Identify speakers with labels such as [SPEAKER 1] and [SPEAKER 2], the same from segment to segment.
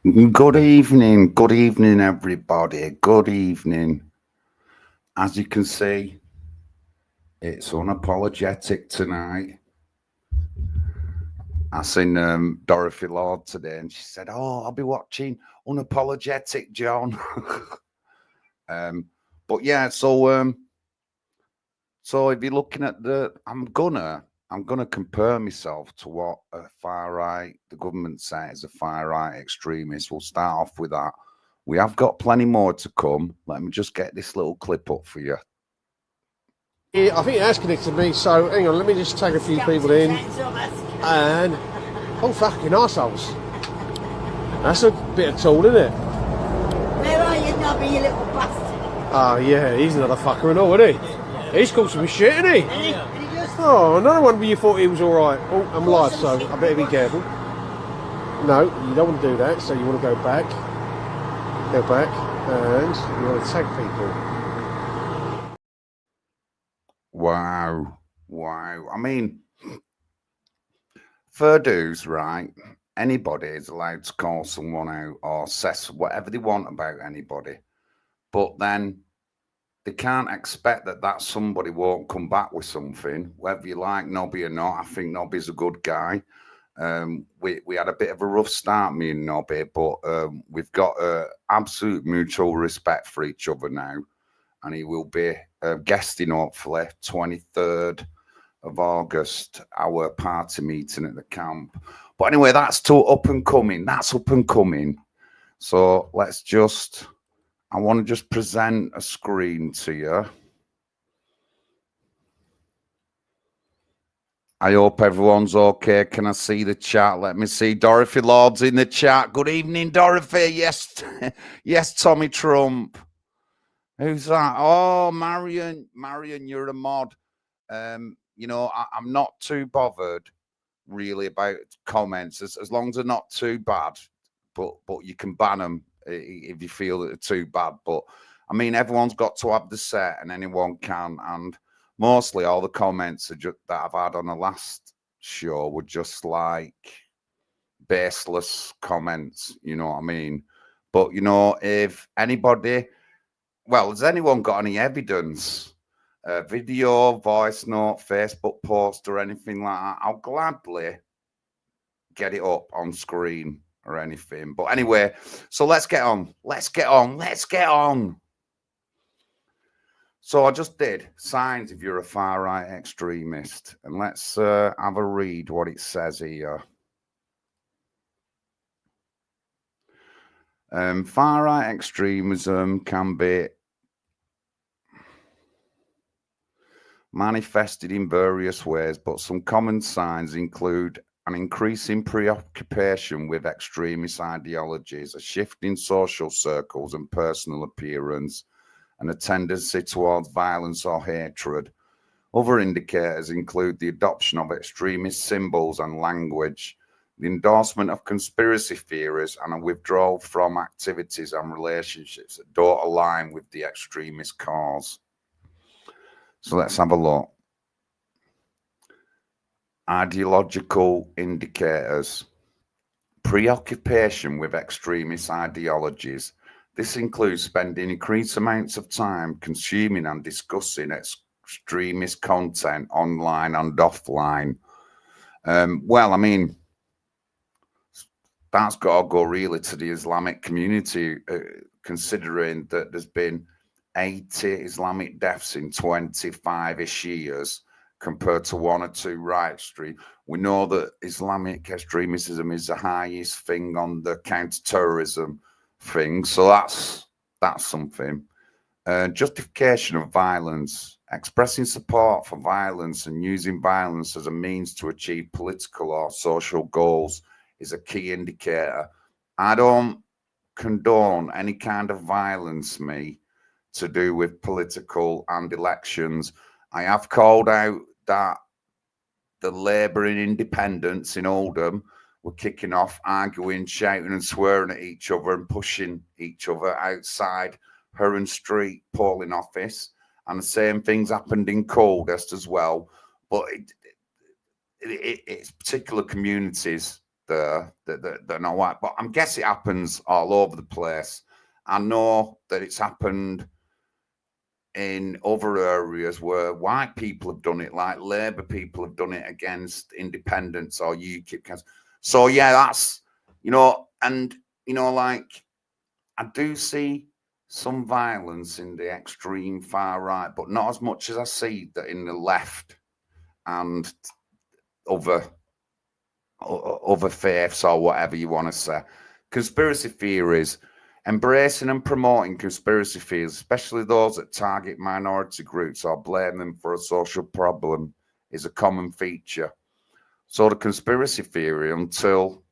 [SPEAKER 1] Good evening, everybody. Good evening. As you can see, it's unapologetic tonight. I seen Dorothy Lord today, and she said, "Oh, I'll be watching Unapologetic, John." But yeah, so if you're looking at I'm gonna compare myself to what a far right, the government says, a far right extremist. We'll start off with that. We have got plenty more to come. Let me just get this little clip up for you.
[SPEAKER 2] Yeah, I think it has connected me, so hang on, let me just take a few people in. And, oh fucking arseholes. That's a bit of tool, isn't it?
[SPEAKER 3] Where are you, Nobby, you little bastard?
[SPEAKER 2] Oh yeah, he's another fucker and all, isn't he? He's called some shit, isn't he? Oh, another one where you thought he was alright. Oh, I'm live, so I better be careful. No, you don't want to do that, so you want to go back. Go back, and you want to tag people.
[SPEAKER 1] Wow. I mean, fair dues, right? Anybody is allowed to call someone out or say whatever they want about anybody, but then they can't expect that somebody won't come back with something, whether you like Nobby or not. I think Nobby's a good guy. We had a bit of a rough start, me and Nobby, but we've got absolute mutual respect for each other now, and he will be guesting hopefully 23rd of August, our party meeting at the camp. But anyway, that's up and coming. So I want to just present a screen to you. I hope everyone's okay. Can I see the chat? Let me see. Dorothy Lord's in the chat. Good evening, Dorothy. Yes, yes, Tommy Trump. Who's that? Oh, Marion, you're a mod. You know, I'm not too bothered really about comments as long as they're not too bad. But you can ban them if you feel that they're too bad. But I mean, everyone's got to have the set, and anyone can. And mostly all the comments that I've had on the last show were just like baseless comments, you know what I mean? But, you know, if anybody, well, has anyone got any evidence, video, voice note, Facebook post or anything like that, I'll gladly get it up on screen or anything. But anyway, so let's get on. So I just did signs if you're a far right extremist, and let's have a read what it says here. Far right extremism can be manifested in various ways, but some common signs include an increasing preoccupation with extremist ideologies, a shift in social circles and personal appearance, and a tendency towards violence or hatred. Other indicators include the adoption of extremist symbols and language, the endorsement of conspiracy theories, and a withdrawal from activities and relationships that don't align with the extremist cause. So let's have a look. Ideological indicators. Preoccupation with extremist ideologies. This includes spending increased amounts of time consuming and discussing extremist content online and offline. Well, I mean, that's got to go really to the Islamic community, considering that there's been 80 Islamic deaths in 25-ish years compared to 1 or 2 right stream. We know that Islamic extremism is the highest thing on the counter-terrorism thing, so that's something. Justification of violence, expressing support for violence and using violence as a means to achieve political or social goals is a key indicator. I don't condone any kind of violence, to do with political and elections. I have called out that the Labour and Independents in Oldham were kicking off, arguing, shouting and swearing at each other and pushing each other outside Heron Street polling office. And the same things happened in Coldest as well. But it's particular communities there that are not white. But I guess it happens all over the place. I know that it's happened in other areas where white people have done it, like Labour people have done it against independents or UKIP. So yeah, that's, and like, I do see some violence in the extreme far right, but not as much as I see that in the left and other faiths or whatever you want to say. Conspiracy theories, embracing and promoting conspiracy theories, especially those that target minority groups or blame them for a social problem, is a common feature. So the conspiracy theory until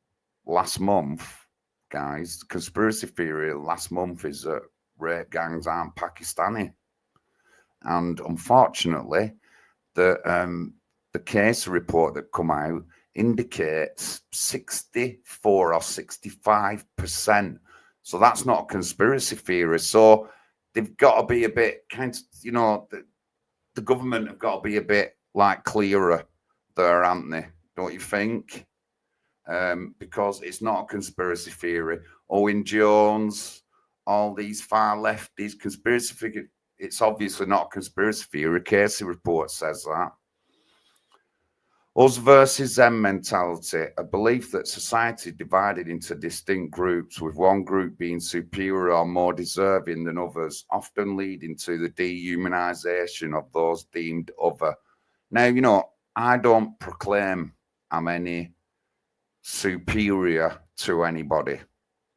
[SPEAKER 1] last month, guys, the conspiracy theory last month is that rape gangs aren't Pakistani. And unfortunately, the case report that come out indicates 64 or 65%. So that's not a conspiracy theory. So they've got to be a bit the government have got to be a bit like clearer there, haven't they? Don't you think? Because it's not a conspiracy theory. Owen Jones, all these far lefties, conspiracy figures. It's obviously not a conspiracy theory. Casey report says that. Us versus them mentality, a belief that society divided into distinct groups, with one group being superior or more deserving than others, often leading to the dehumanization of those deemed other. Now, I don't proclaim I'm any superior to anybody,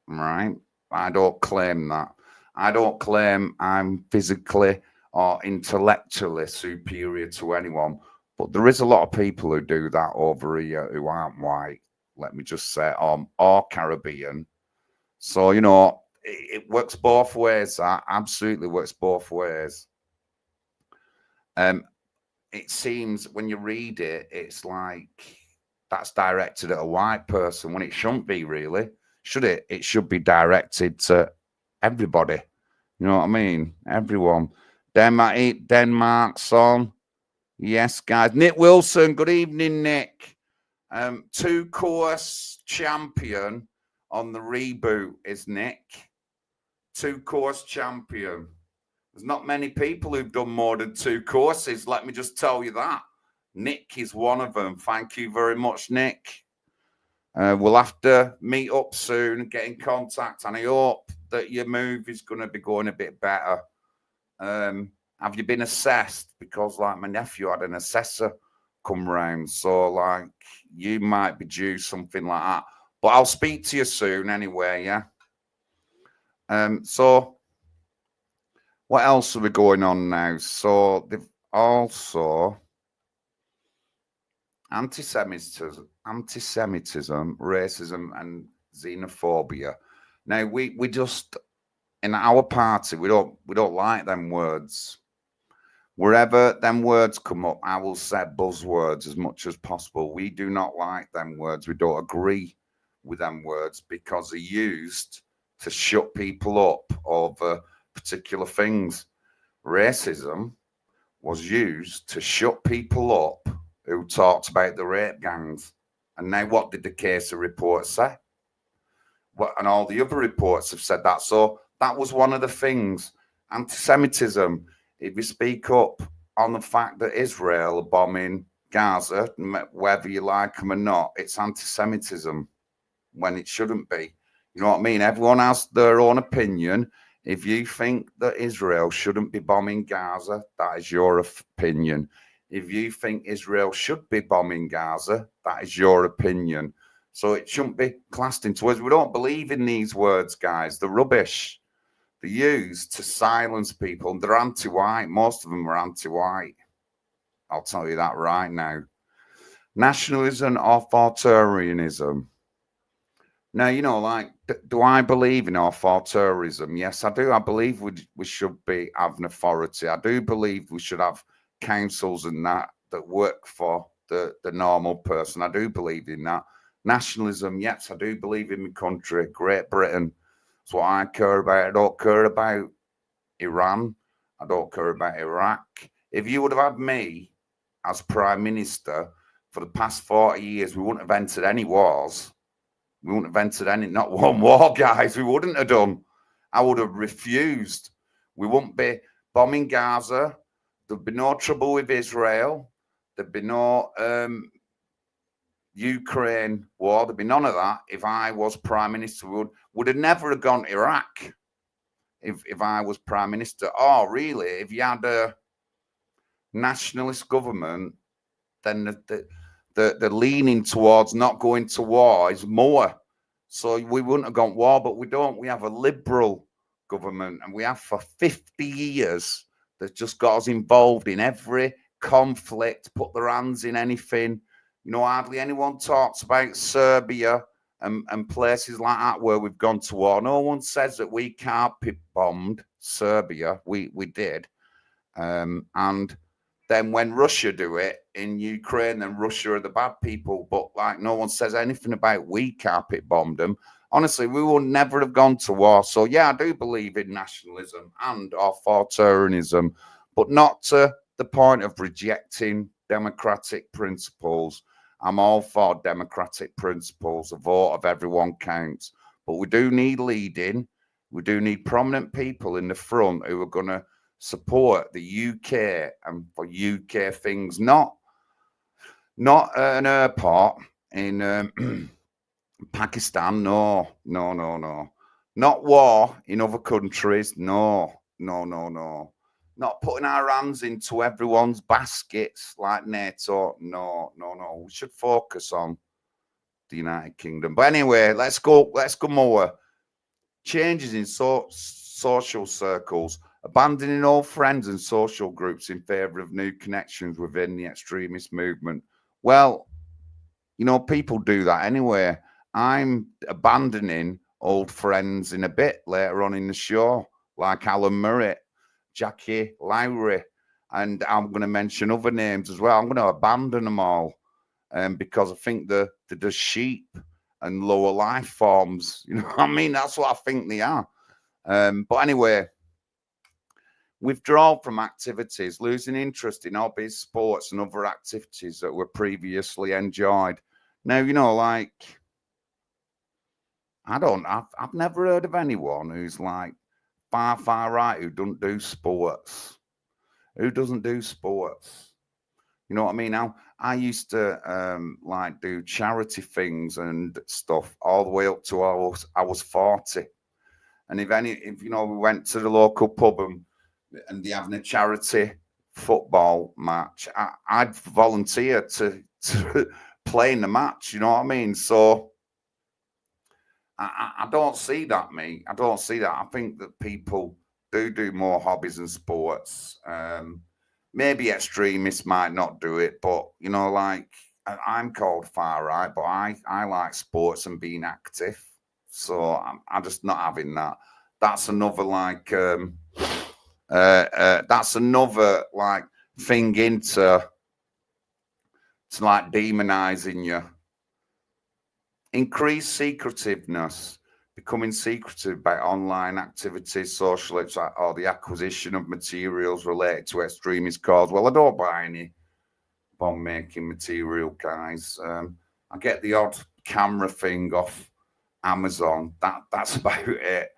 [SPEAKER 1] right? I don't claim that. I don't claim I'm physically or intellectually superior to anyone. But there is a lot of people who do that over here who aren't white, let me just say, or Caribbean. So, it works both ways. That absolutely works both ways. It seems when you read it, it's like that's directed at a white person when it shouldn't be, really. Should it? It should be directed to everybody. You know what I mean? Everyone. Denmark's on. Yes, guys. Nick Wilson, good evening, Nick. 2-course champion on the reboot is Nick. 2-course champion. There's not many people who've done more than 2 courses, let me just tell you that. Nick is one of them. Thank you very much, Nick. We'll have to meet up soon and get in contact, and I hope that your move is going to be going a bit better. Have you been assessed? Because like my nephew had an assessor come round, so like you might be due something like that. But I'll speak to you soon anyway, yeah? So what else are we going on now? So they've also anti-Semitism, racism, and xenophobia. Now we just in our party we don't like them words. Wherever them words come up, I will say buzzwords as much as possible. We do not like them words. We don't agree with them words because they're used to shut people up over particular things. Racism was used to shut people up who talked about the rape gangs. And now what did the Casey report say? And all the other reports have said that. So that was one of the things. Anti-Semitism. If you speak up on the fact that Israel are bombing Gaza, whether you like them or not, it's anti-Semitism when it shouldn't be. You know what I mean? Everyone has their own opinion. If you think that Israel shouldn't be bombing Gaza, that is your opinion. If you think Israel should be bombing Gaza, that is your opinion. So it shouldn't be classed into words. We don't believe in these words, guys. They're rubbish. They're used to silence people. They're anti-white. Most of them are anti-white. I'll tell you that right now. Nationalism, authoritarianism. Now, like, do I believe in authoritarianism? Yes, I do. I believe we should be having authority. I do believe we should have councils and that work for the normal person. I do believe in that. Nationalism, yes, I do believe in my country, Great Britain. That's what I care about. I don't care about Iran. I don't care about Iraq. If you would have had me as Prime Minister for the past 40 years, we wouldn't have entered any wars. We wouldn't have entered any, not one war, guys. We wouldn't have done. I would have refused. We wouldn't be bombing Gaza. There'd be no trouble with Israel. There'd be no Ukraine war. There'd be none of that. If I was Prime Minister, would have never have gone to Iraq if I was Prime Minister. Oh, really? If you had a nationalist government, then the leaning towards not going to war is more. So we wouldn't have gone war, but we don't. We have a liberal government, and we have for 50 years that just got us involved in every conflict, put their hands in anything. You know, hardly anyone talks about Serbia and places like that where we've gone to war. No one says that we carpet bombed Serbia. We did. And then when Russia do it in Ukraine, then Russia are the bad people. But like no one says anything about we carpet bombed them. Honestly, we will never have gone to war. So yeah, I do believe in nationalism and authoritarianism, but not to the point of rejecting democratic principles. I'm all for democratic principles. A vote of everyone counts. But we do need leading. We do need prominent people in the front who are going to support the UK and for UK things, not an airport in Pakistan. No. Not war in other countries. No. Not putting our hands into everyone's baskets like NATO. No. We should focus on the United Kingdom. But anyway, let's go more. Changes in social circles, abandoning old friends and social groups in favour of new connections within the extremist movement. Well, you know, people do that anyway. I'm abandoning old friends in a bit later on in the show, like Alan Murray, Jackie Lowry, and I'm going to mention other names as well. I'm going to abandon them all because I think they're just sheep and lower life forms. You know what I mean? That's what I think they are. But anyway, withdrawal from activities, losing interest in hobbies, sports, and other activities that were previously enjoyed. Now, you know, like, I've never heard of anyone who's like far right who doesn't do sports. Who doesn't do sports? You know what I mean? I used to like do charity things and stuff all the way up to I was 40. And if you know, we went to the local pub and they're having a charity football match, I'd volunteer to play in the match. You know what I mean? So I don't see that, mate. I don't see that. I think that people do more hobbies and sports. Maybe extremists might not do it, but you know, like I'm called far right, but I like sports and being active. So I'm just not having that. That's another like that's another like thing into like demonizing you. Increased secretiveness, becoming secretive about online activities, social or the acquisition of materials related to extremist cause. Well, I don't buy any bomb making material, guys. I get the odd camera thing off Amazon. That's about it.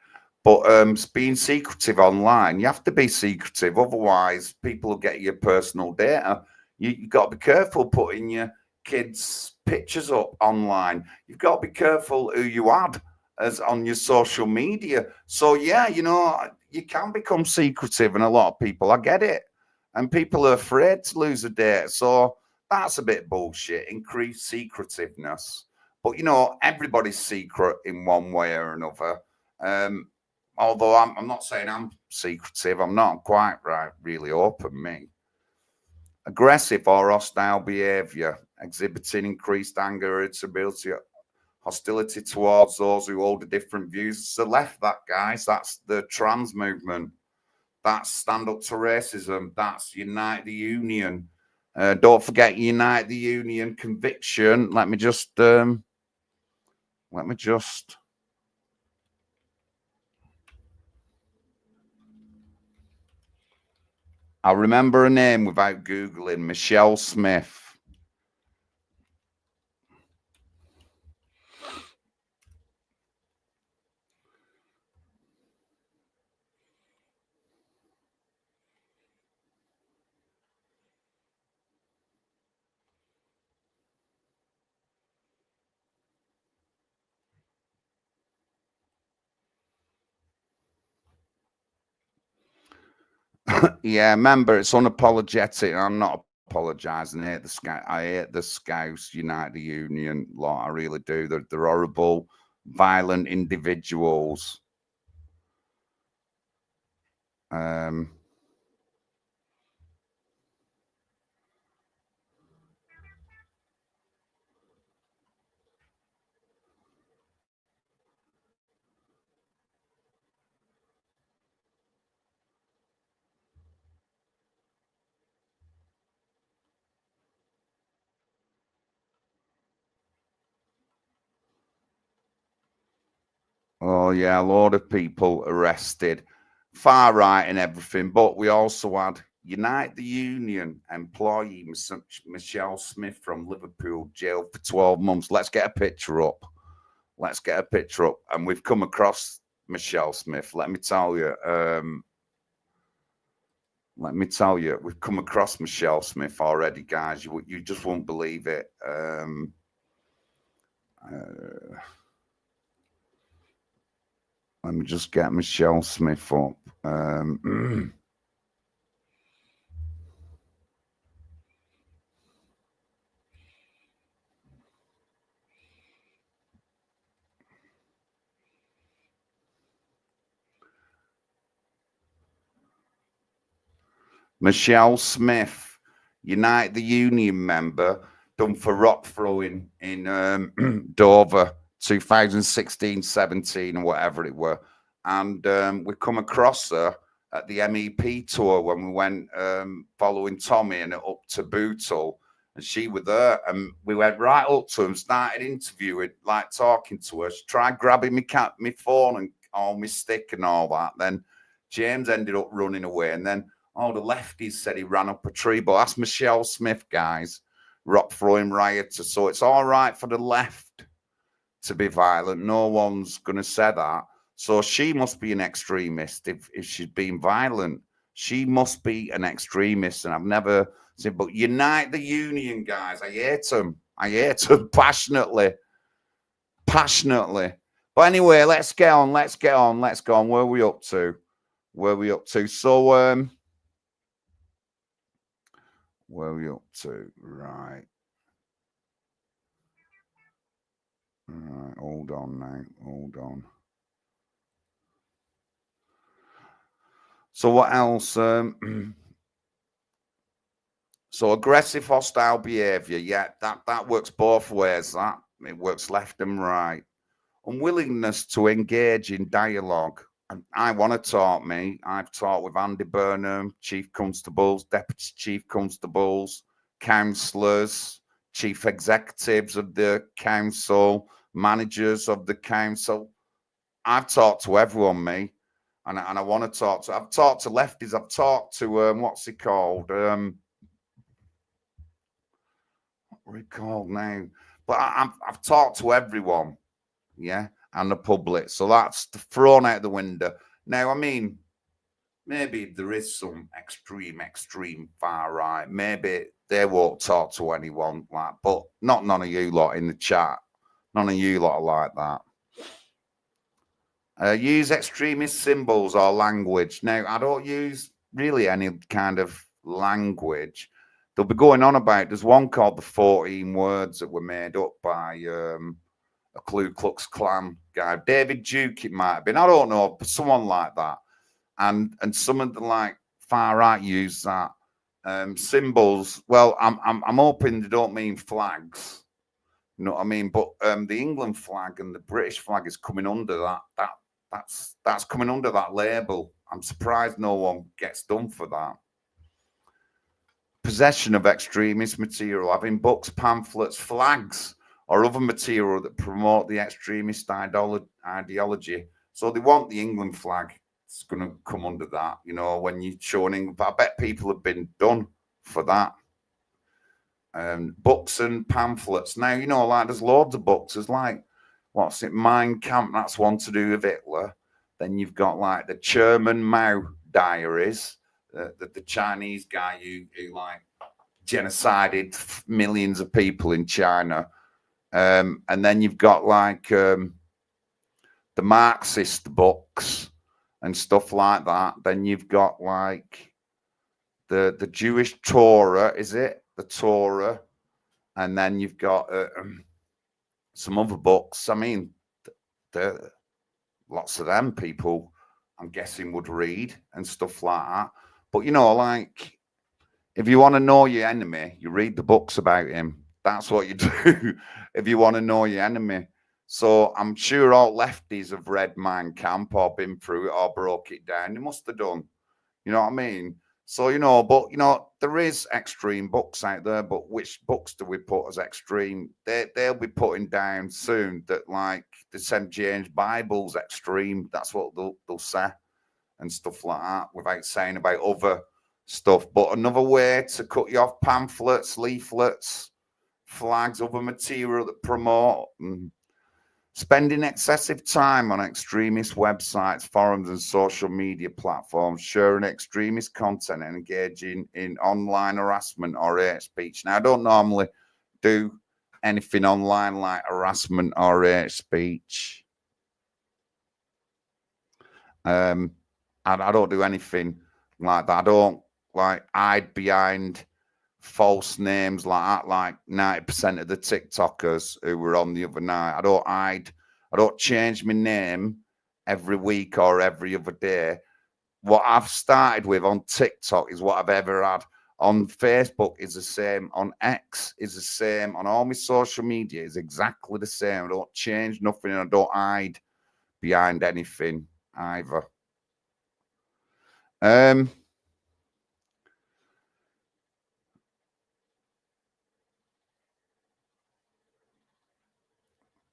[SPEAKER 1] But being secretive online, you have to be secretive, otherwise people will get your personal data. You got to be careful putting your kids' pictures up online. You've got to be careful who you add as on your social media. So yeah, you know, you can become secretive, and a lot of people, I get it, and people are afraid to lose a date. So that's a bit bullshit. Increased secretiveness, but you know, everybody's secret in one way or another. Although I'm not saying I'm secretive. I'm not quite right, really open, me. Aggressive or hostile behavior, exhibiting increased anger, irritability, hostility towards those who hold different views. It's the left, that, guys. That's the trans movement. That's Stand Up to Racism. That's Unite the Union. Don't forget Unite the Union conviction. Let me just I'll remember her name without Googling. Michelle Smith. Yeah, remember, it's unapologetic. I'm not apologising. I hate the Scouts United Union lot. I really do. They're horrible, violent individuals. Oh yeah, a lot of people arrested, far right and everything. But we also had Unite the Union employee Michelle Smith from Liverpool jailed for 12 months. Let's get a picture up. Let's get a picture up. And we've come across Michelle Smith. Let me tell you. We've come across Michelle Smith already, guys. You just won't believe it. Let me just get Michelle Smith up. Michelle Smith, Unite the Union member, done for rock throwing in Dover, 2016-17 or whatever it were. And we come across her at the MEP tour when we went following Tommy and up to Bootle. And she was there, and we went right up to him, started interviewing, like talking to her. She tried grabbing my phone and all my stick and all that. Then James ended up running away, and then the lefties said he ran up a tree. But that's Michelle Smith, guys, rock throwing rioter. So it's all right for the left to be violent. No one's going to say that. So she must be an extremist if she's being violent. She must be an extremist. And I've never said, but Unite the Union, guys. I hate them. I hate them passionately. Passionately. But anyway, let's get on. Let's go on. Where are we up to? So, where are we up to? Right. Hold on now. Hold on. So what else? So aggressive, hostile behavior. Yeah, that works both ways. That it works left and right. Unwillingness to engage in dialogue. And I want to talk. I've talked with Andy Burnham, chief constables, deputy chief constables, councillors, chief executives of the council, managers of the council. I've talked to everyone, and I want to talk to. I've talked to lefties. I've talked to what's he called? What are he called now? But I've talked to everyone, yeah, and the public. So that's thrown out the window. Now, I mean, maybe there is some extreme far right. Maybe they won't talk to anyone like, but not none of you lot in the chat. None of you lot are like that. Use extremist symbols or language. Now, I don't use really any kind of language. They'll be going on about, there's one called the 14 words that were made up by a Ku Klux Klan guy. David Duke, it might have been. I don't know, but someone like that. And some of the like far right use that. Symbols, well, I'm hoping they don't mean flags. You know what I mean? But the England flag and the British flag is coming under that. That's coming under that label. I'm surprised no one gets done for that. Possession of extremist material, having books, pamphlets, flags, or other material that promote the extremist ideology. So they want the England flag. It's going to come under that, you know, when you're showing England. But I bet people have been done for that. Books and pamphlets. Now, you know, like there's loads of books. There's like, what's it, Mein Kampf, that's one to do with Hitler. Then you've got like the Chairman Mao diaries, the Chinese guy who like genocided millions of people in China. And then you've got like the Marxist books and stuff like that. Then you've got like the Jewish Torah, is it? The Torah. And then you've got some other books. I mean, lots of them people, I'm guessing, would read and stuff like that. But, you know, like, if you want to know your enemy, you read the books about him. That's what you do if you want to know your enemy. So I'm sure all lefties have read Mein Kampf or been through it or broke it down. They must have done. You know what I mean? So, you know, but, you know, there is extreme books out there, but which books do we put as extreme? They'll be putting down soon that, like, the St. James Bible's extreme. That's what they'll say and stuff like that, without saying about other stuff. But another way to cut you off: pamphlets, leaflets, flags, other material that promote, and spending excessive time on extremist websites, forums, and social media platforms, sharing extremist content and engaging in online harassment or hate speech. Now, I don't normally do anything online like harassment or hate speech. I don't do anything like that. I don't like hide behind false names like that, like 90% of the TikTokers who were on the other night. I don't hide. I don't change my name every week or every other day. What I've started with on TikTok is what I've ever had. On Facebook is the same. On X is the same. On all my social media is exactly the same. I don't change nothing, and I don't hide behind anything either.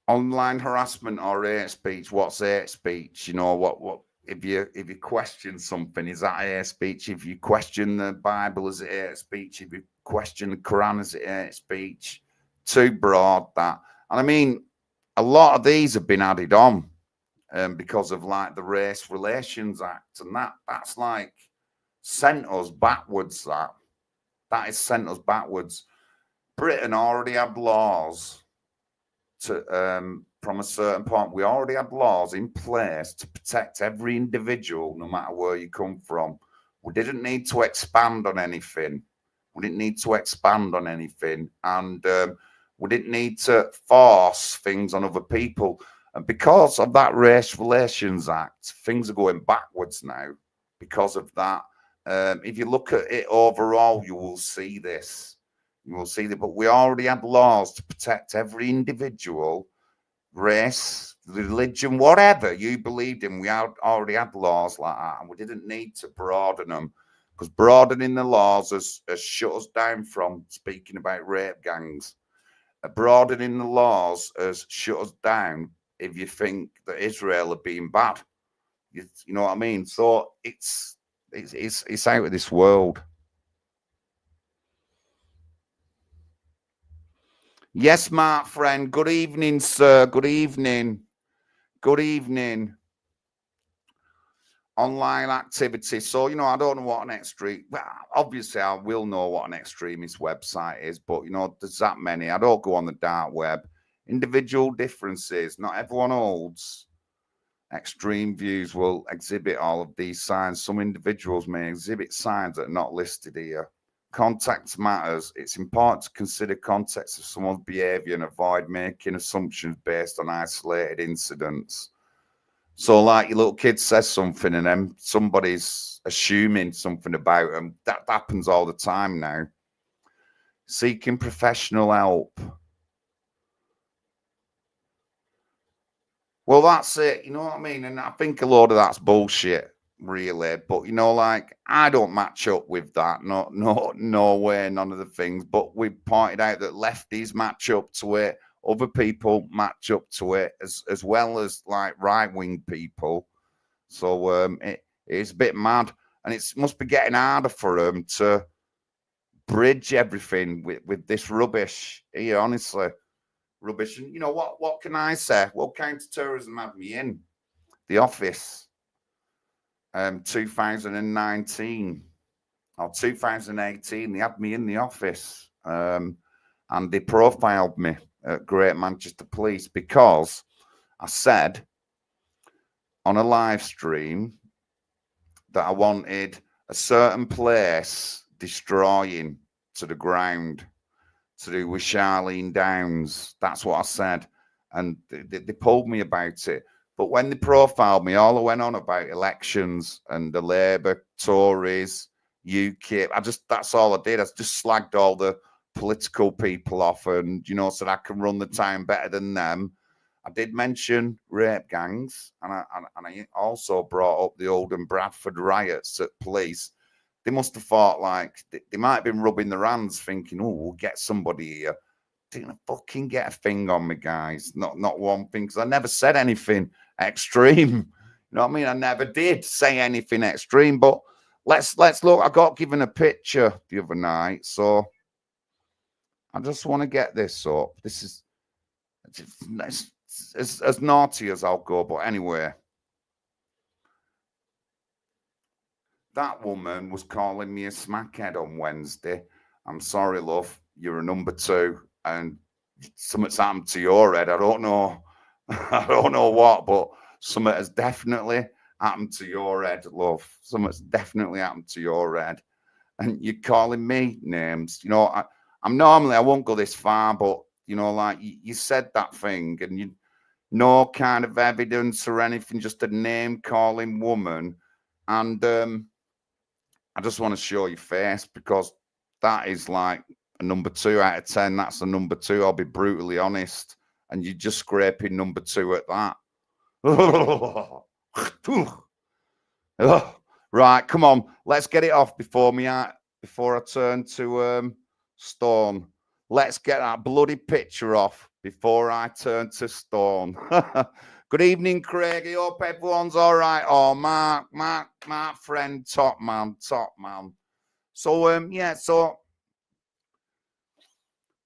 [SPEAKER 1] Online harassment or hate speech. What's hate speech? You know, what if you question something, is that hate speech? If you question the Bible, is it hate speech? If you question the Quran, is it hate speech? Too broad, that. And I mean, a lot of these have been added on because of, like, the Race Relations Act, and that's like sent us backwards. That is sent us backwards. Britain already had laws from a certain point. We already had laws in place to protect every individual, no matter where you come from. We didn't need to expand on anything. And we didn't need to force things on other people. And because of that Race Relations Act, things are going backwards now because of that. If you look at it overall, you will see this. You will see that, but we already had laws to protect every individual, race, religion, whatever you believed in. We already had laws like that, and we didn't need to broaden them, because broadening the laws has shut us down from speaking about rape gangs. Broadening the laws has shut us down if you think that Israel are being bad. You know what I mean? So it's out of this world. Yes, Mark, friend. Good evening, sir. Good evening. Good evening. Online activity. So, you know, I don't know what an extreme. Well, obviously, I will know what an extremist website is, but, you know, there's that many. I don't go on the dark web. Individual differences. Not everyone holds extreme views will exhibit all of these signs. Some individuals may exhibit signs that are not listed here. Context matters. It's important to consider context of someone's behavior and avoid making assumptions based on isolated incidents. So, like, your little kid says something and then somebody's assuming something about them. That happens all the time now. Seeking professional help. Well, that's it. You know what I mean? And I think a lot of that's bullshit, really. But, you know, like, I don't match up with that. No way, none of the things. But we pointed out that lefties match up to it. Other people match up to it, as well as, like, right-wing people. So it's a bit mad. And it must be getting harder for them to bridge everything with this rubbish here, honestly. Rubbish. And, you know, what can I say? Well, counter-terrorism had me in the office 2019 or 2018. They had me in the office and they profiled me at Great Manchester Police because I said on a live stream that I wanted a certain place destroying to the ground to do with Charlene Downs. That's what I said. And they pulled me about it. But when they profiled me, all I went on about elections and the Labour, Tories, UKIP. That's all I did. I just slagged all the political people off and, you know, said I can run the town better than them. I did mention rape gangs, and I also brought up the Oldham Bradford riots at police. They must have thought like they might have been rubbing their hands, thinking, "Oh, we'll get somebody here." Didn't fucking get a thing on me, guys. Not one thing, because I never said anything extreme. You know what I mean? I never did say anything extreme. But let's look. I got given a picture the other night, so I just want to get this up. This is as naughty as I'll go, but anyway. That woman was calling me a smackhead on Wednesday. I'm sorry, love. You're a number 2, and something's happened to your head. I don't know. I don't know what, but something has definitely happened to your head, love. Something's definitely happened to your head. And you're calling me names. You know, I'm normally, I won't go this far, but, you know, like you said that thing, and you no kind of evidence or anything, just a name-calling woman. And I just want to show your face, because that is like a number 2 out of 10. That's a number 2. I'll be brutally honest. And you're just scraping number 2 at that. Right, come on. Let's get it off before I turn to stone. Let's get that bloody picture off before I turn to stone. Good evening, Craig. I hope everyone's all right. Oh, Mark, friend, top man. So, yeah, so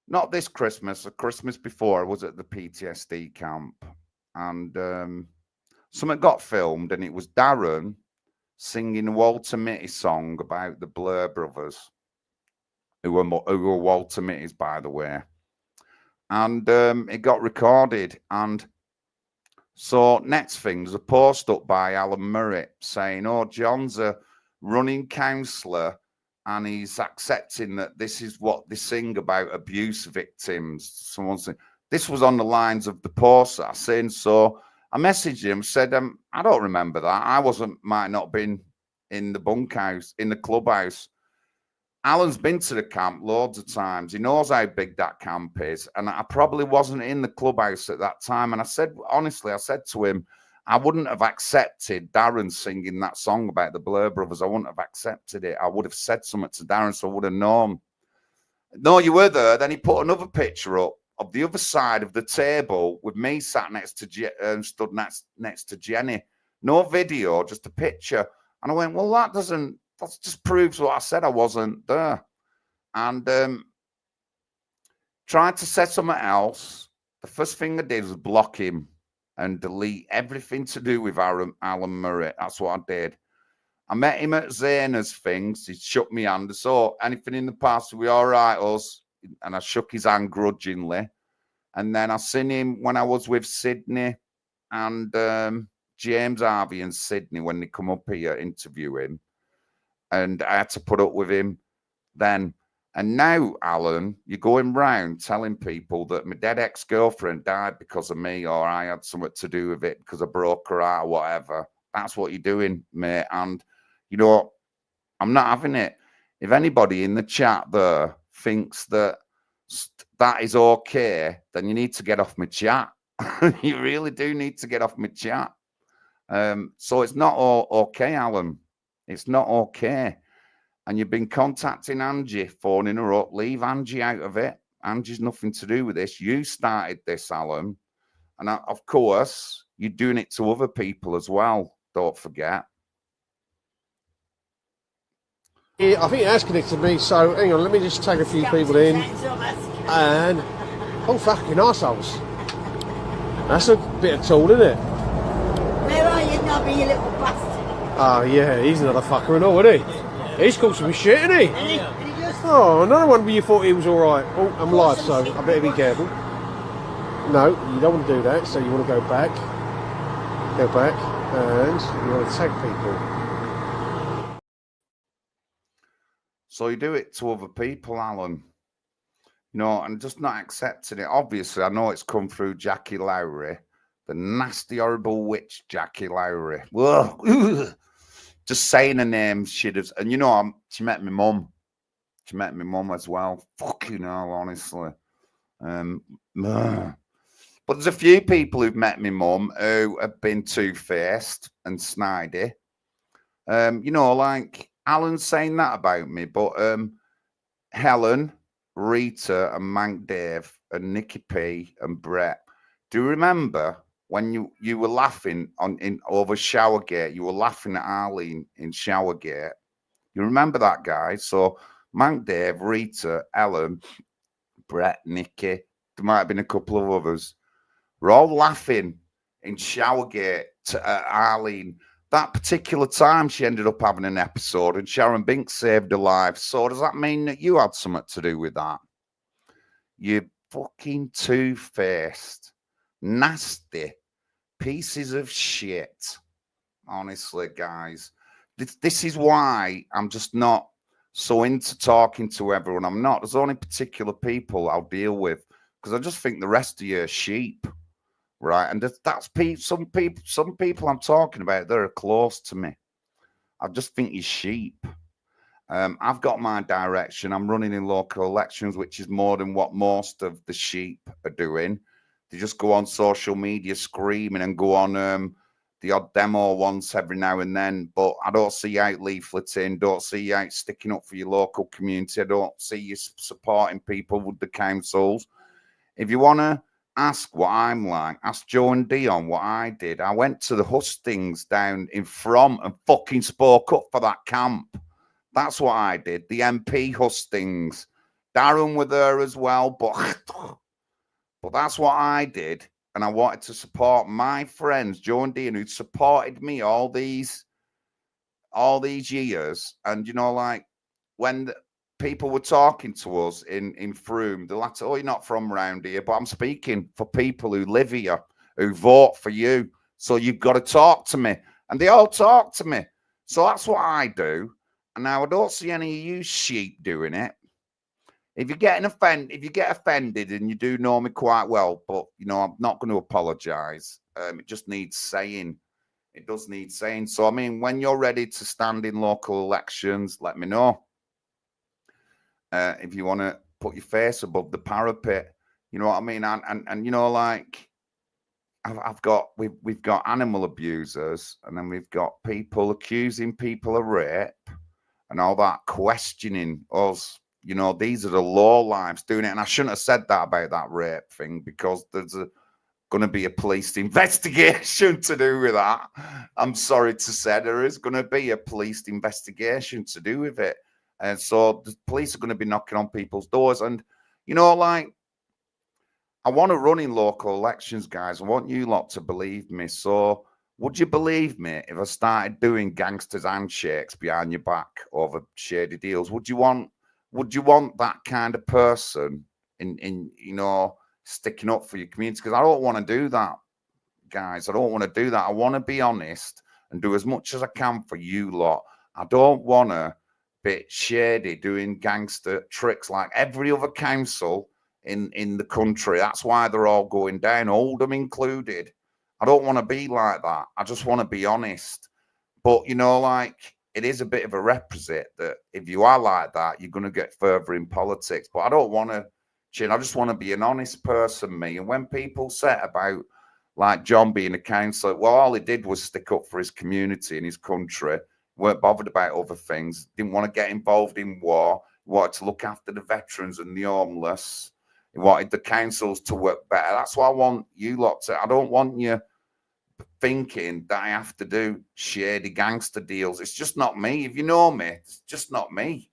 [SPEAKER 1] not this Christmas, the Christmas before, I was at the PTSD camp, and something got filmed, and it was Darren singing a Walter Mitty song about the Blair brothers, who were Walter Mitty's, by the way. And it got recorded, and so next thing, there's a post up by Alan Murray saying, "Oh, John's a running counsellor, and he's accepting that this is what they sing about abuse victims." Someone said this was on the lines of the post that I seen. So I messaged him, said, "I don't remember that. Might not have been in the bunkhouse, in the clubhouse." Alan's been to the camp loads of times. He knows how big that camp is. And I probably wasn't in the clubhouse at that time. And I said, honestly, I said to him, I wouldn't have accepted Darren singing that song about the Blair brothers. I wouldn't have accepted it. I would have said something to Darren, so I would have known. No, you were there. Then he put another picture up of the other side of the table with me sat next to stood next to Jenny. No video, just a picture. And I went, well, that just proves what I said. I wasn't there. And tried to say something else. The first thing I did was block him and delete everything to do with Alan Murray. That's what I did. I met him at Zana's things. He shook me hand. So anything in the past, we all right, us? And I shook his hand grudgingly. And then I seen him when I was with Sydney and James Harvey and Sydney when they come up here interview him. And I had to put up with him then. And now, Alan, you're going round telling people that my dead ex-girlfriend died because of me, or I had something to do with it because I broke her out or whatever. That's what you're doing, mate. And, you know, I'm not having it. If anybody in the chat there thinks that that is okay, then you need to get off my chat. You really do need to get off my chat. So it's not all okay, Alan. It's not okay. And you've been contacting Angie, phoning her up. Leave Angie out of it. Angie's nothing to do with this. You started this, Alan. And of course, you're doing it to other people as well. Don't forget.
[SPEAKER 2] Yeah, I think it has connected me. So hang on, let me just tag a few people in. And oh, fucking arseholes. That's a bit of tool, isn't it?
[SPEAKER 3] Where are you, Nobby, you little bastard?
[SPEAKER 2] Oh, yeah, he's another fucker and all, isn't he? He's called some shit, isn't he? Oh, another one where you thought he was all right. Oh, I'm live, so I better be careful. No, you don't want to do that, so you want to go back. Go back, and you want to tag people.
[SPEAKER 1] So you do it to other people, Alan. You know, and just not accepting it. Obviously, I know it's come through Jackie Lowry, the nasty, horrible witch Jackie Lowry. Whoa. Just saying her name, she'd have, and you know, she met my mum. She met my mum as well. Fucking hell, honestly. But there's a few people who've met my mum who have been two-faced and snidey. You know, like Alan's saying that about me, but Helen, Rita, and Mank Dave, and Nikki P, and Brett. Do you remember when you were laughing over Showergate? You were laughing at Arlene in Showergate. You remember that, guys? So Mank Dave, Rita, Ellen, Brett, Nikki. There might have been a couple of others. We're all laughing in Showergate to Arlene. That particular time, she ended up having an episode, and Sharon Binks saved her life. So does that mean that you had something to do with that? You fucking two-faced, nasty pieces of shit. Honestly, guys, this is why I'm just not so into talking to everyone. I'm not. There's only particular people I'll deal with because I just think the rest of you are sheep. Right, and that's some people I'm talking about. They're close to me. I just think you're sheep. I've got my direction. I'm running in local elections, which is more than what most of the sheep are doing. They just go on social media screaming and go on the odd demo once every now and then. But I don't see you out leafleting. Don't see you out sticking up for your local community. I don't see you supporting people with the councils. If you want to ask what I'm like, ask Joe and Dion what I did. I went to the hustings down in From and fucking spoke up for that camp. That's what I did. The MP hustings. Darren were there as well, but that's what I did. And I wanted to support my friends, Joe and Dion, who'd supported me all these years. And, you know, like when people were talking to us in Frome, they're like, oh, you're not from around here, but I'm speaking for people who live here, who vote for you. So you've got to talk to me. And they all talk to me. So that's what I do. And now I don't see any of you sheep doing it. If you get offended, and you do know me quite well, but you know, I'm not going to apologize. It just needs saying. It does need saying. So I mean, when you're ready to stand in local elections, let me know. If you want to put your face above the parapet, you know what I mean? And you know, like we've got animal abusers, and then we've got people accusing people of rape and all that, questioning us. You know, these are the low lives doing it. And I shouldn't have said that about that rape thing, because there's going to be a police investigation to do with that. I'm sorry to say, there is going to be a police investigation to do with it. And so the police are going to be knocking on people's doors. And, you know, like, I want to run in local elections, guys. I want you lot to believe me. So would you believe me if I started doing gangsters handshakes behind your back over shady deals? Would you want that kind of person in you know, sticking up for your community? Because I don't want to do that, guys. I don't want to do that. I want to be honest and do as much as I can for you lot. I don't want to be shady doing gangster tricks like every other council in the country. That's why they're all going down, Oldham included. I don't want to be like that. I just want to be honest. But, you know, like, it is a bit of a requisite that if you are like that, you're going to get further in politics. But I don't want to, I just want to be an honest person, me. And when people say about, like, John being a councillor, well, all he did was stick up for his community and his country, weren't bothered about other things, didn't want to get involved in war, he wanted to look after the veterans and the homeless, he wanted the councils to work better. That's what I want you lot to. I don't want you thinking that I have to do shady gangster deals. It's just not me. If you know me, it's just not me.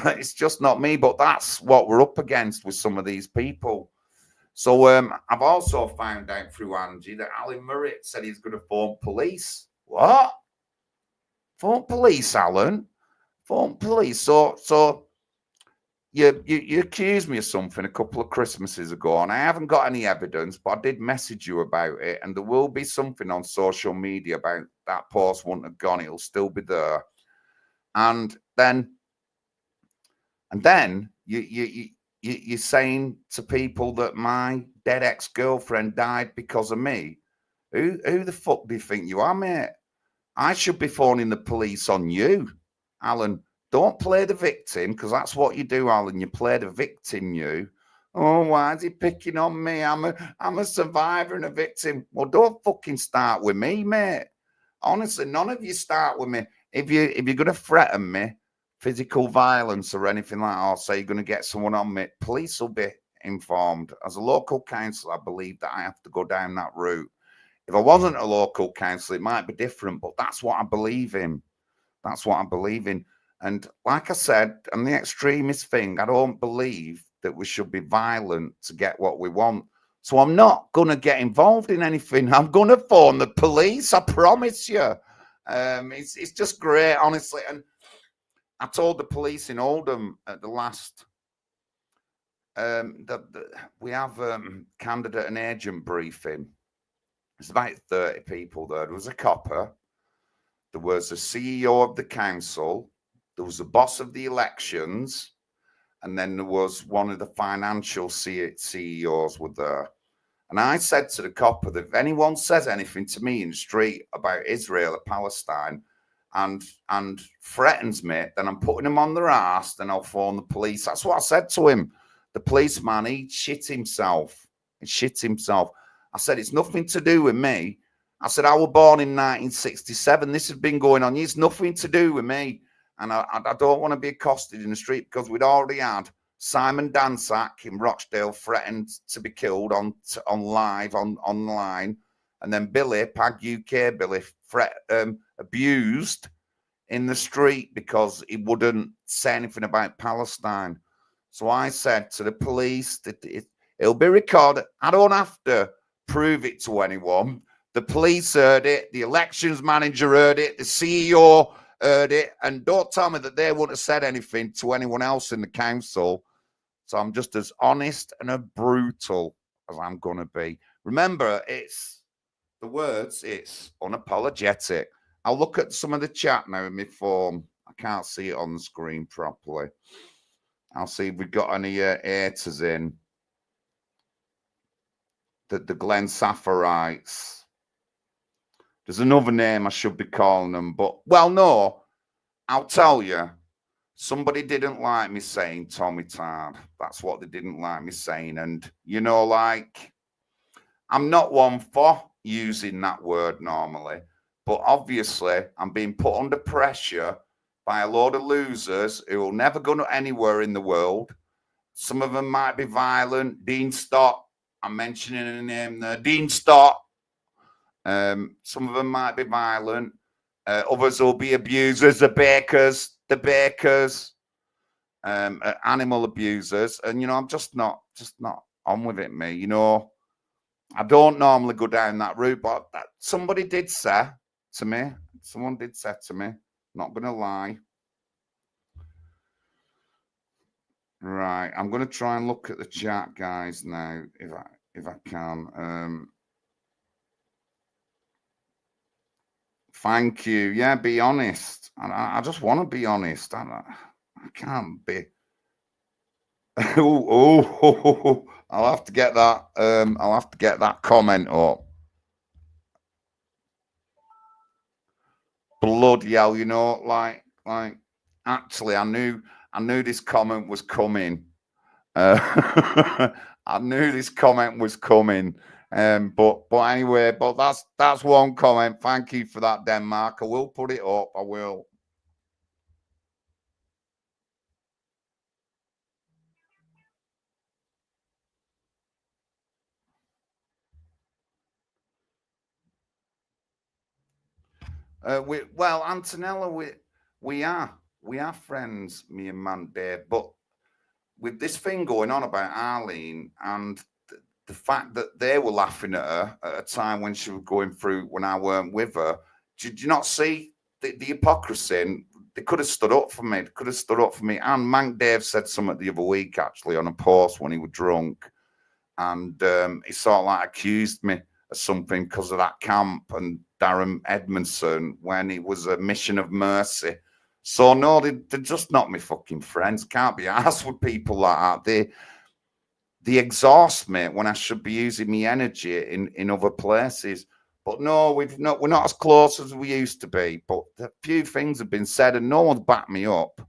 [SPEAKER 1] It's just not me. But that's what we're up against with some of these people. So I've also found out through Angie that Alan Murray said he's going to phone police. What? Phone police, Alan? Phone police. So you accused me of something a couple of Christmases ago, and I haven't got any evidence, but I did message you about it, and there will be something on social media about that post wouldn't have gone. It'll still be there. And then And then you're saying to people that my dead ex-girlfriend died because of me. Who the fuck do you think you are, mate? I should be phoning the police on you, Alan. Don't play the victim, because that's what you do, Alan. You play the victim, you. Oh, why is he picking on me? I'm a survivor and a victim. Well, don't fucking start with me, mate. Honestly, none of you start with me. If you're gonna threaten me, physical violence or anything like that, or say you're gonna get someone on me, police will be informed. As a local councillor, I believe that I have to go down that route. If I wasn't a local councillor, it might be different, but that's what I believe in. That's what I believe in. And like I said, and the extremist thing, I don't believe that we should be violent to get what we want. So I'm not going to get involved in anything. I'm going to phone the police, I promise you. It's just great, honestly. And I told the police in Oldham at the last, that we have candidate and agent briefing. There's about 30 people there. There was a copper. There was a CEO of the council. There was a boss of the elections. And then there was one of the financial CEOs were there. And I said to the copper that if anyone says anything to me in the street about Israel or Palestine and threatens me, then I'm putting them on their ass, then I'll phone the police. That's what I said to him. The policeman, he shit himself. He shit himself. I said, it's nothing to do with me. I said, I was born in 1967. This has been going on. It's nothing to do with me. And I don't want to be accosted in the street, because we'd already had Simon Dansack in Rochdale threatened to be killed on live online. And then Billy, Pag UK Billy, abused in the street because he wouldn't say anything about Palestine. So I said to the police that it'll be recorded. I don't have to prove it to anyone. The police heard it, the elections manager heard it, the CEO heard it, and don't tell me that they wouldn't have said anything to anyone else in the council. So I'm just as honest and as brutal as I'm going to be. Remember, it's the words, it's unapologetic. I'll look at some of the chat now in my phone. I can't see it on the screen properly. I'll see if we've got any haters in. The Glen Saffarites. There's another name I should be calling them, but, well, no, I'll tell you. Somebody didn't like me saying Tommy Tard. That's what they didn't like me saying. And, you know, like, I'm not one for using that word normally, but obviously I'm being put under pressure by a load of losers who will never go anywhere in the world. Some of them might be violent. Dean Stott, I'm mentioning a name there. Dean Stott. Some of them might be violent. Others will be abusers, the bakers, animal abusers. And, you know, I'm just not on with it, me. You know, I don't normally go down that route, but somebody did say to me, not going to lie. Right, I'm going to try and look at the chat, guys, now, if I can. Thank you. Yeah, be honest. I just want to be honest. I can't be. Oh, I'll have to get that. I'll have to get that comment up. Bloody hell, you know, like. Actually, I knew this comment was coming. I knew this comment was coming. But anyway, but that's one comment. Thank you for that, Denmark. I will put it up. I will. Well, Antonella, we are friends, me and Man Dave, but with this thing going on about Arlene and the fact that they were laughing at her at a time when she was going through, when I weren't with her, did you not see the hypocrisy? And they could have stood up for me. And Mank Dave said something the other week, actually, on a post when he was drunk. And he sort of like accused me of something because of that camp and Darren Edmondson when it was a mission of mercy. So no, they're just not my fucking friends. Can't be arsed with people like that. They exhaust me when I should be using my energy in other places. But no, we're not as close as we used to be. But a few things have been said, and no one's backed me up.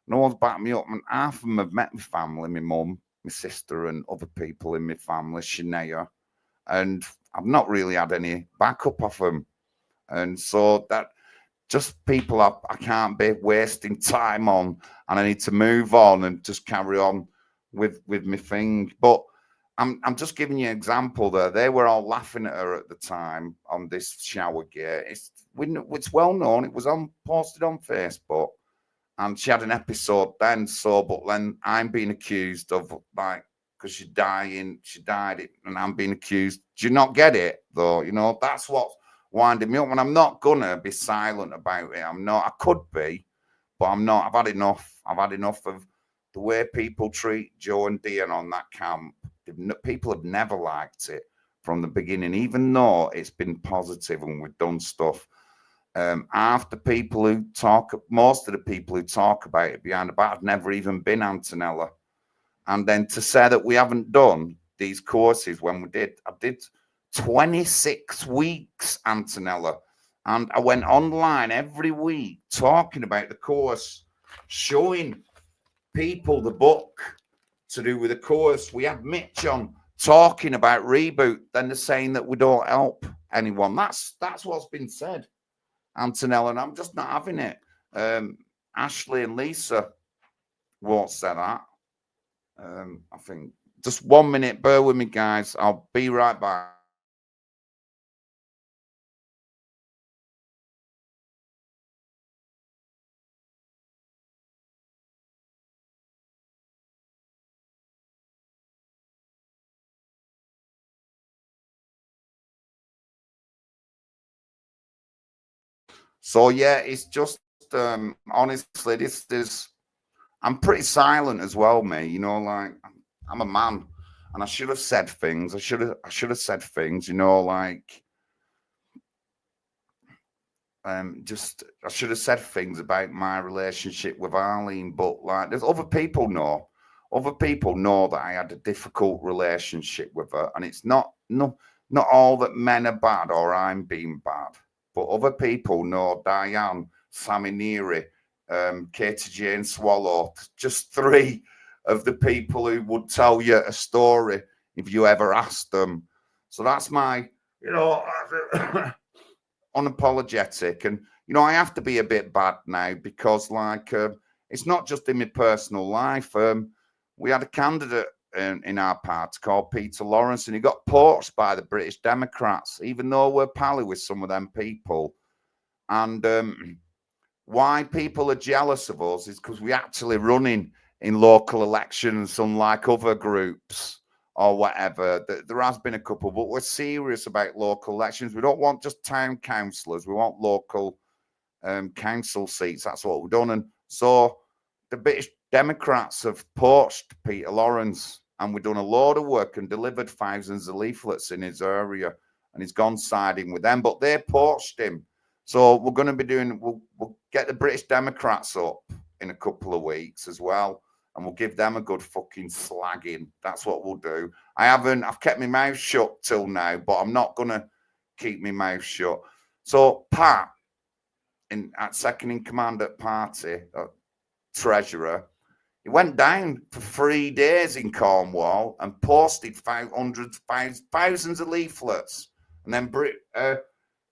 [SPEAKER 1] No one's backed me up. And half of them have met my family, my mum, my sister, and other people in my family, Shania. And I've not really had any backup of them. And so that just people I can't be wasting time on, and I need to move on and just carry on with my thing. But I'm just giving you an example there. They were all laughing at her at the time on this Showergate. It's well known. It was posted on Facebook, and she had an episode then. So, but then I'm being accused of, like, because she died, and I'm being accused. Do you not get it though? You know, that's what winding me up, and I'm not gonna be silent about it. I'm not. I could be, but I'm not. I've had enough. I've had enough of the way people treat Joe and Dion on that camp. People have never liked it from the beginning, even though it's been positive and we've done stuff. Most of the people who talk about it behind the back have never even been Antonella. And then to say that we haven't done these courses when I did 26 weeks, Antonella. And I went online every week talking about the course, showing people the book to do with the course. We had Mitch on talking about Reboot. Then they're saying that we don't help anyone. That's what's been said, Antonella, and I'm just not having it. Ashley and Lisa won't say that. I think just 1 minute. Bear with me, guys. I'll be right back. So yeah, it's just honestly, I'm pretty silent as well, mate. You know, like I'm a man, and I should have said things. I should have said things. You know, like I should have said things about my relationship with Arlene. But like, there's other people know. Other people know that I had a difficult relationship with her, and it's not all that men are bad or I'm being bad. But other people know Diane, Sammy Neary, Katie Jane Swallow, just 3 of the people who would tell you a story if you ever asked them. So that's my, unapologetic. And, I have to be a bit bad now because, like, it's not just in my personal life. We had a candidate in our party called Peter Lawrence, and he got poached by the British Democrats, even though we're pally with some of them people. And why people are jealous of us is because we actually running in local elections, unlike other groups or whatever. There has been a couple, but we're serious about local elections. We don't want just town councillors. We want local council seats. That's what we've done. And so the British Democrats have poached Peter Lawrence, and we've done a load of work and delivered thousands of leaflets in his area, and he's gone siding with them, but they poached him. So we're going to be we'll get the British Democrats up in a couple of weeks as well, and we'll give them a good fucking slagging. That's what we'll do. I've kept my mouth shut till now, but I'm not going to keep my mouth shut. So Pat, at second in command at party, treasurer, he went down for 3 days in Cornwall and posted thousands of leaflets. And then a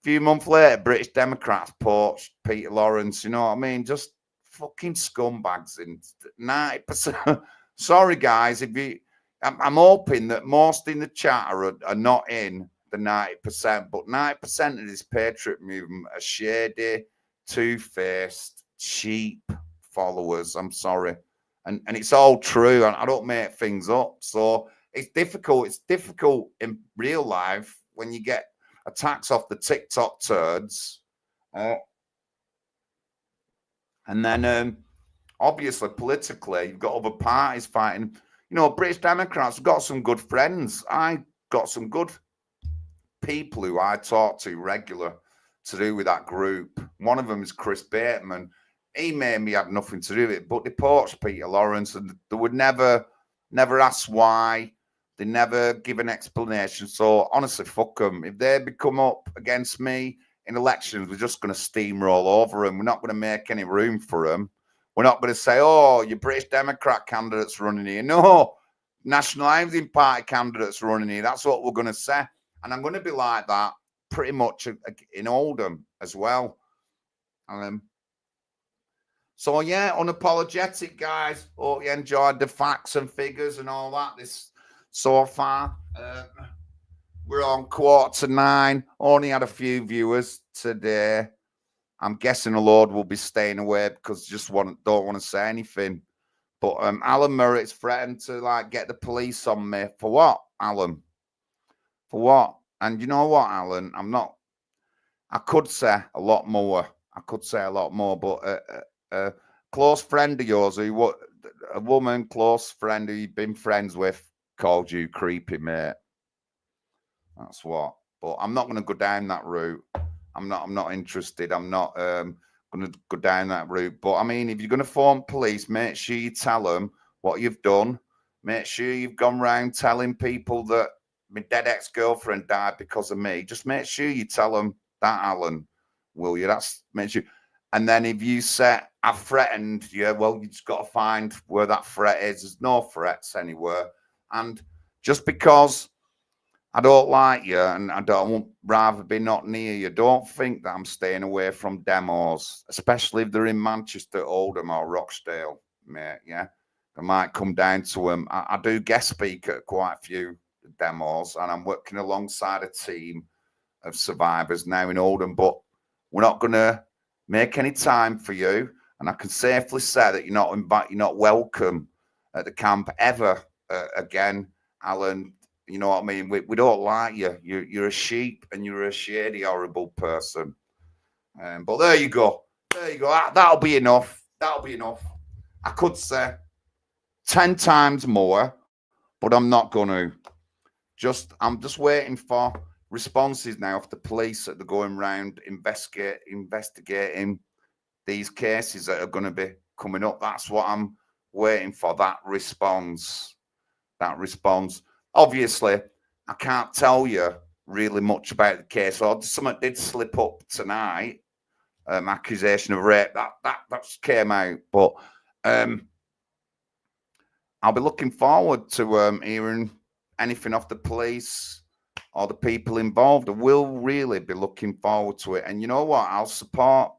[SPEAKER 1] few months later, British Democrats poached Peter Lawrence. You know what I mean? Just fucking scumbags in 90%. Sorry, guys. I'm hoping that most in the chat are not in the 90%, but 90% of this patriot movement are shady, two-faced, cheap followers. I'm sorry. And it's all true, and I don't make things up. So it's difficult. It's difficult in real life when you get attacks off the TikTok turds. And then obviously politically, you've got other parties fighting. British Democrats have got some good friends. I got some good people who I talk to regular to do with that group. One of them is Chris Bateman. he maybe had nothing to do with it, but they poached Peter Lawrence, and they would never ask why. They never give an explanation. So honestly, fuck them. If they come up against me in elections, we're just going to steamroll over them. We're not going to make any room for them. We're not going to say, oh, your British Democrat candidate's running here. No, National Housing Party candidate's running here. That's what we're going to say. And I'm going to be like that pretty much in Oldham as well. So, yeah, unapologetic, guys. Hope you enjoyed the facts and figures and all that this so far. We're on 8:45. Only had a few viewers today. I'm guessing the Lord will be staying away because just don't want to say anything. But Alan Murray's threatened to like get the police on me. For what, Alan? For what? And you know what, Alan? I could say a lot more. But a close friend of yours, a woman, close friend who you've been friends with, called you creepy, mate. That's what. But I'm not going to go down that route. I'm not interested. I'm not going to go down that route. But I mean, if you're going to phone police, make sure you tell them what you've done. Make sure you've gone round telling people that my dead ex-girlfriend died because of me. Just make sure you tell them that, Alan. Will you? Make sure. And then if you say I've threatened you, well, you just got to find where that threat is. There's no threats anywhere. And just because I don't like you and I would rather be not near you, don't think that I'm staying away from demos, especially if they're in Manchester, Oldham or Rochdale, mate, yeah? I might come down to them. I do guest speak at quite a few demos, and I'm working alongside a team of survivors now in Oldham, but we're not going to make any time for you. And I can safely say that you're not welcome at the camp ever again, Alan. You know what I mean? We don't like you. You're a sheep and you're a shady, horrible person. But there you go. There you go. That'll be enough. That'll be enough. I could say 10 times more, but I'm not going to. I'm just waiting for responses now of the police that they're going around investigating these cases that are going to be coming up. That's what I'm waiting for, that response. Obviously, I can't tell you really much about the case. Something did slip up tonight, accusation of rape. That came out. But I'll be looking forward to hearing anything off the police or the people involved. I will really be looking forward to it. And you know what? I'll support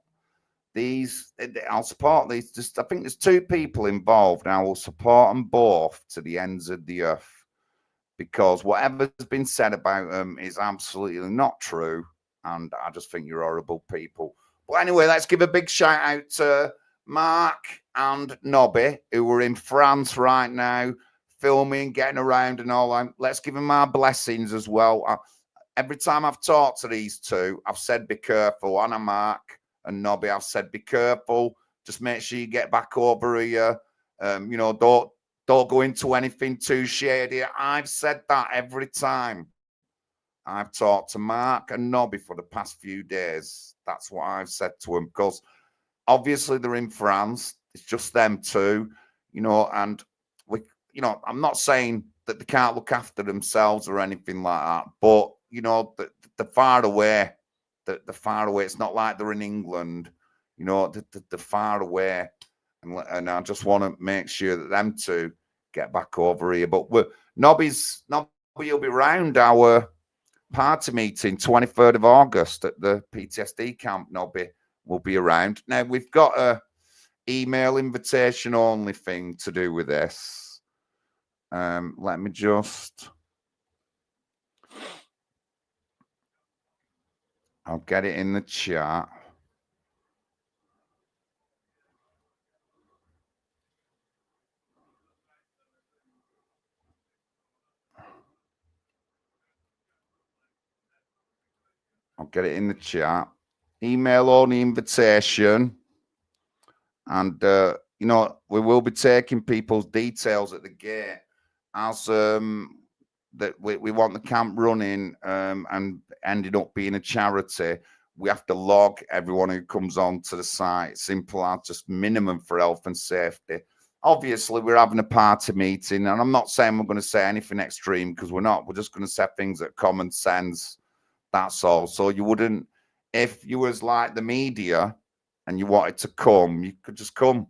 [SPEAKER 1] these. I think there's 2 people involved, and I will support them both to the ends of the earth. Because whatever's been said about them is absolutely not true. And I just think you're horrible people. But anyway, let's give a big shout out to Mark and Nobby, who are in France right now, filming, getting around and all that. Let's give them our blessings as well. Every time I've talked to these 2, I've said be careful. Anna, Mark and Nobby, I've said be careful. Just make sure you get back over here. Don't go into anything too shady. I've said that every time I've talked to Mark and Nobby for the past few days. That's what I've said to them, because obviously they're in France. It's just them 2, and I'm not saying that they can't look after themselves or anything like that, but they're far away. They're far away. It's not like they're in England. They're far away. And I just want to make sure that them 2 get back over here. But Nobby will be round our party meeting, 23rd of August at the PTSD camp. Nobby will be around. Now, we've got a email invitation only thing to do with this. Let me just... I'll get it in the chat. I'll get it in the chat. Email only invitation. And, we will be taking people's details at the gate as that we want the camp running and ended up being a charity. we have to log everyone who comes on to the site. Simple as just minimum for health and safety. Obviously, we're having a party meeting, and I'm not saying we're going to say anything extreme, because we're not. We're just going to say things that common sense. That's all. So you wouldn't, if you was like the media and you wanted to come, you could just come.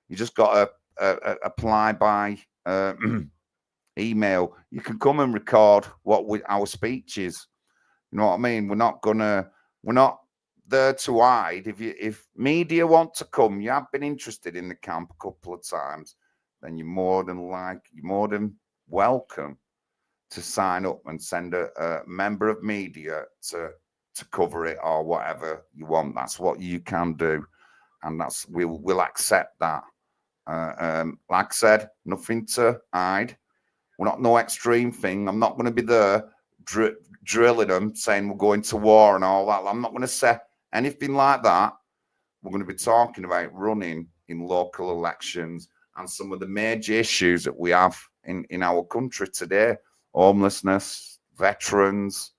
[SPEAKER 1] You just got to apply by email. You can come and record our speeches. You know what I mean? We're not there to hide. If media want to come, you have been interested in the camp a couple of times, then you're more than welcome to sign up and send a member of media to cover it or whatever you want. That's what you can do, and we'll accept that. Like I said, nothing to hide. We're not no extreme thing. I'm not going to be there drilling them, saying we're going to war and all that. I'm not going to say anything like that. We're going to be talking about running in local elections and some of the major issues that we have in our country today: homelessness, veterans,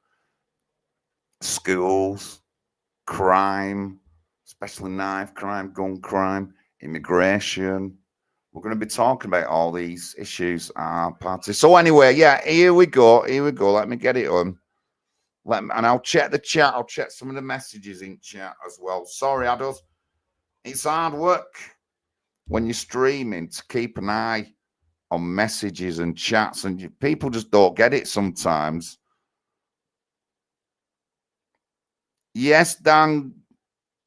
[SPEAKER 1] schools, crime, especially knife crime, gun crime, immigration. We're going to be talking about all these issues at our party. So anyway, yeah, here we go. Let me get it on. And I'll check the chat. I'll check some of the messages in chat as well. Sorry, Adults. It's hard work when you're streaming to keep an eye on messages and chats, and people just don't get it sometimes. Yes, Dan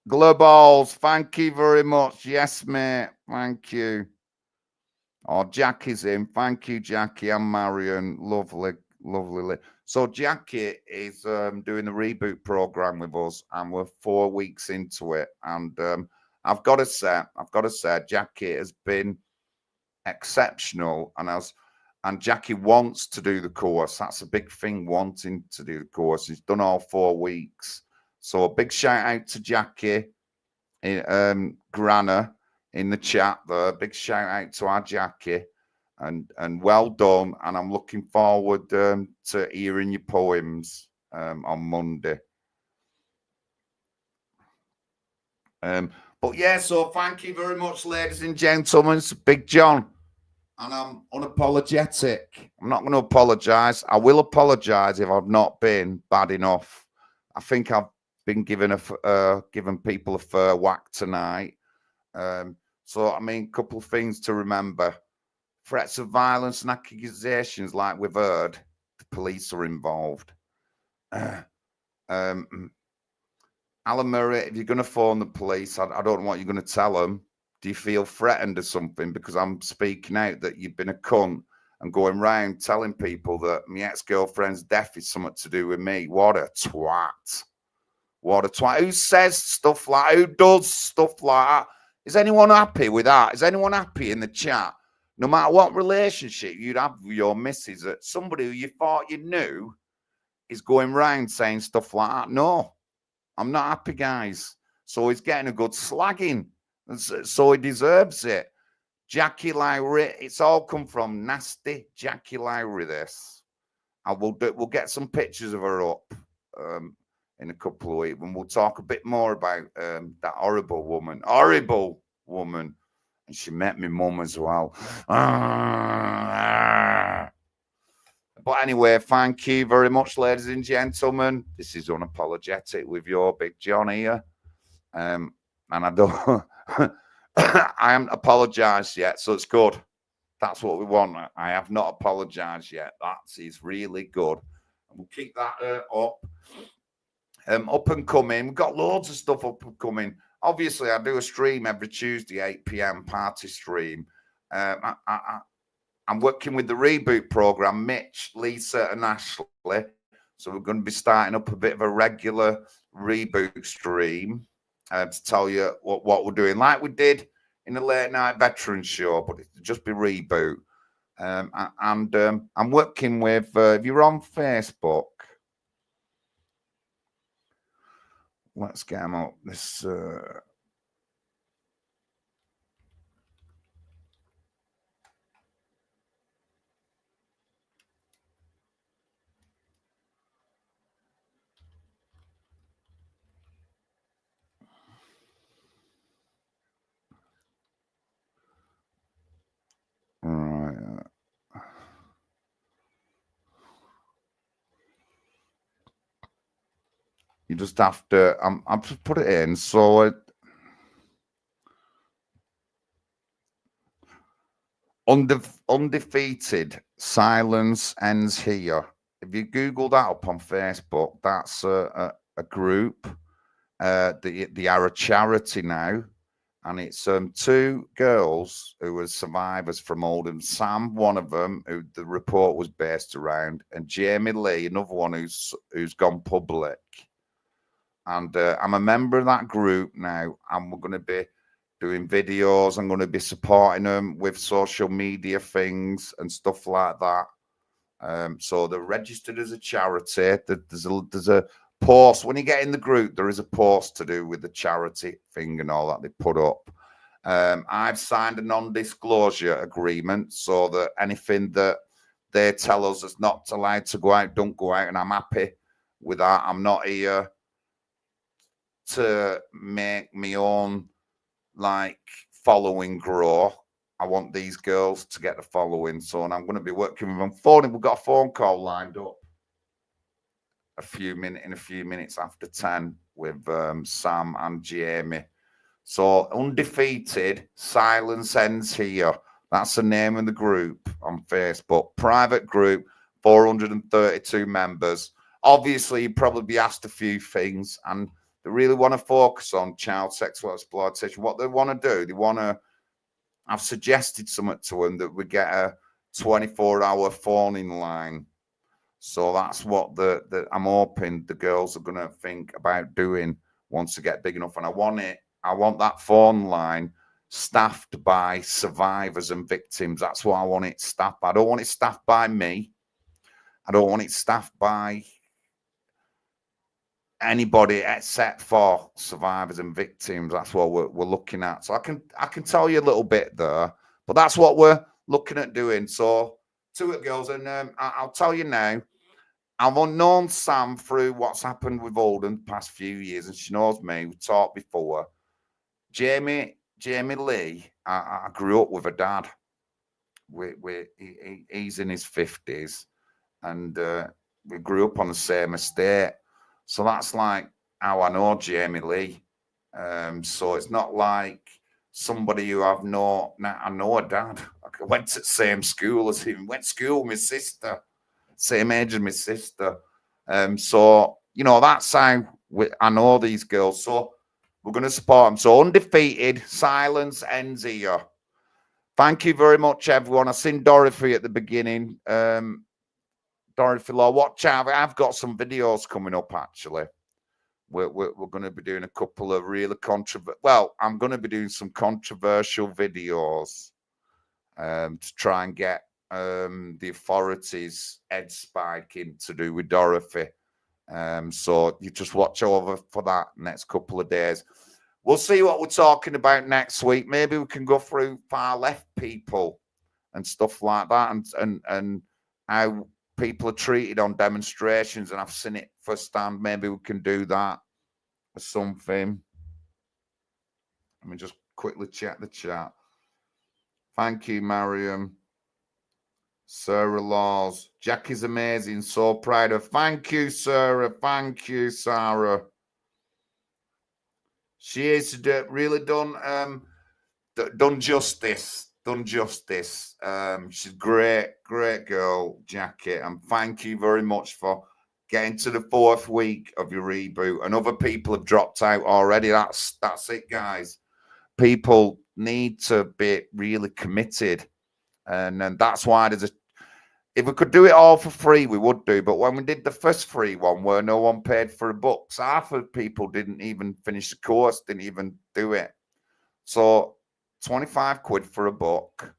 [SPEAKER 1] Globals, thank you very much. Yes, mate, thank you. Oh, Jackie's in. Thank you, Jackie and Marion. Lovely. So Jackie is doing the reboot program with us, and we're 4 weeks into it. And I've got to say, Jackie has been exceptional, and Jackie wants to do the course. That's a big thing, wanting to do the course. He's done all 4 weeks. So a big shout out to Jackie, Granna, in the chat there. Big shout out to our Jackie, and well done. And I'm looking forward to hearing your poems on Monday. But yeah, so thank you very much, ladies and gentlemen. It's Big John, and I'm unapologetic. I'm not going to apologize. I will apologize if I've not been bad enough. I think I've been given people a fair whack tonight. So, I mean, a couple of things to remember. Threats of violence and accusations, like we've heard, the police are involved. Alan Murray, if you're going to phone the police, I don't know what you're going to tell them. Do you feel threatened or something? Because I'm speaking out that you've been a cunt and going round telling people that my ex-girlfriend's death is something to do with me. What a twat. What a twat. Who says stuff like that? Who does stuff like that? Is anyone happy with that? Is anyone happy in the chat? No matter what relationship you'd have with your missus, that somebody who you thought you knew is going round saying stuff like that. No, I'm not happy, guys. So he's getting a good slagging. So he deserves it. Jackie Lowry, it's all come from nasty Jackie Lowry, this. We'll get some pictures of her up in a couple of weeks, and we'll talk a bit more about that horrible woman. And she met my mum as well. But anyway, thank you very much, ladies and gentlemen. This is Unapologetic with your Big John here. And I don't, I haven't apologized yet, so it's good. That's what we want. I have not apologized yet. That is really good. And we'll keep that up. Up and coming. We've got loads of stuff up and coming. Obviously, I do a stream every Tuesday, 8 p.m. party stream. I'm working with the reboot program, Mitch, Lisa, and Ashley. So we're going to be starting up a bit of a regular reboot stream to tell you what we're doing, like we did in the late night veteran show, but it'll just be reboot. I'm working with, if you're on Facebook, let's get them up. This. You just have to, I'll just put it in. So undefeated, silence ends here. If you Google that up on Facebook, that's a group. They are a charity now. And it's two girls who were survivors from Oldham. Sam, one of them, who the report was based around, and Jamie Lee, another one who's gone public. And I'm a member of that group now, and we're going to be doing videos. I'm going to be supporting them with social media things and stuff like that. So they're registered as a charity. There's a post when you get in the group. There is a post to do with the charity thing and all that they put up. I've signed a non-disclosure agreement so that anything that they tell us is not allowed to go out, don't go out, and I'm happy with that. I'm not here to make my own following grow. I want these girls to get the following, so and I'm going to be working with them. We've got a phone call lined up in a few minutes after 10 with Sam and Jamie. So undefeated, silence ends here. That's the name of the group on Facebook. Private group, 432 members. Obviously, you'd probably be asked a few things, and they really want to focus on child sexual exploitation. What they want to do, I've suggested something to them that we get a 24-hour phoning line. So that's what I'm hoping the girls are going to think about doing once they get big enough. And I want that phone line staffed by survivors and victims. That's what I want it staffed by. I don't want it staffed by me. I don't want it staffed by anybody except for survivors and victims. That's what we're looking at. So I can tell you a little bit there, but that's what we're looking at doing. So to it, girls, and I'll tell you now, I've known Sam through what's happened with Oldham the past few years, and she knows me. We talked before. Jamie Lee, I grew up with her dad. He's in his 50s, and we grew up on the same estate. So that's like how I know Jamie Lee. So it's not like somebody who I know her dad. I went to the same school as him. Went to school with my sister, same age as my sister. So, that's how I know these girls. So we're going to support them. So undefeated, silence ends here. Thank you very much, everyone. I seen Dorothy at the beginning. Dorothy Law, watch out. I've got some videos coming up, actually. We're going to be doing a couple of really I'm going to be doing some controversial videos to try and get the authorities head spiking to do with Dorothy. So you just watch over for that next couple of days. We'll see what we're talking about next week. Maybe we can go through far left people and stuff like that, and how people are treated on demonstrations, and I've seen it firsthand. Maybe we can do that or something. Let me just quickly check the chat. Thank you, Mariam. Sarah Laws. Jackie's amazing. So proud of. Thank you, Sarah. Thank you, Sarah. She is really done justice. Done justice. She's great girl, Jackie. And thank you very much for getting to the 4th week of your reboot. And other people have dropped out already. That's it, guys. People need to be really committed. And that's why if we could do it all for free, we would do. But when we did the first free one where no one paid for a book, half of people didn't even finish the course, didn't even do it. So 25 quid for a book,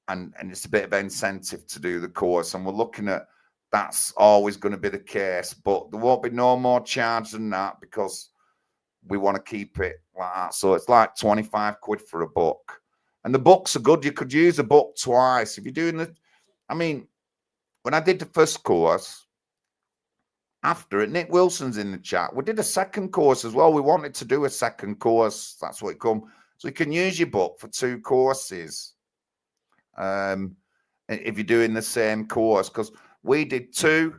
[SPEAKER 1] and it's a bit of incentive to do the course. And we're looking at that's always going to be the case. But there won't be no more charge than that because we want to keep it like that. So it's like 25 quid for a book. And the books are good. You could use a book twice. If you're doing when I did the first course, after it, Nick Wilson's in the chat. We did a second course as well. We wanted to do a second course. That's what it come. So you can use your book for 2 courses. If you're doing the same course, because we did 2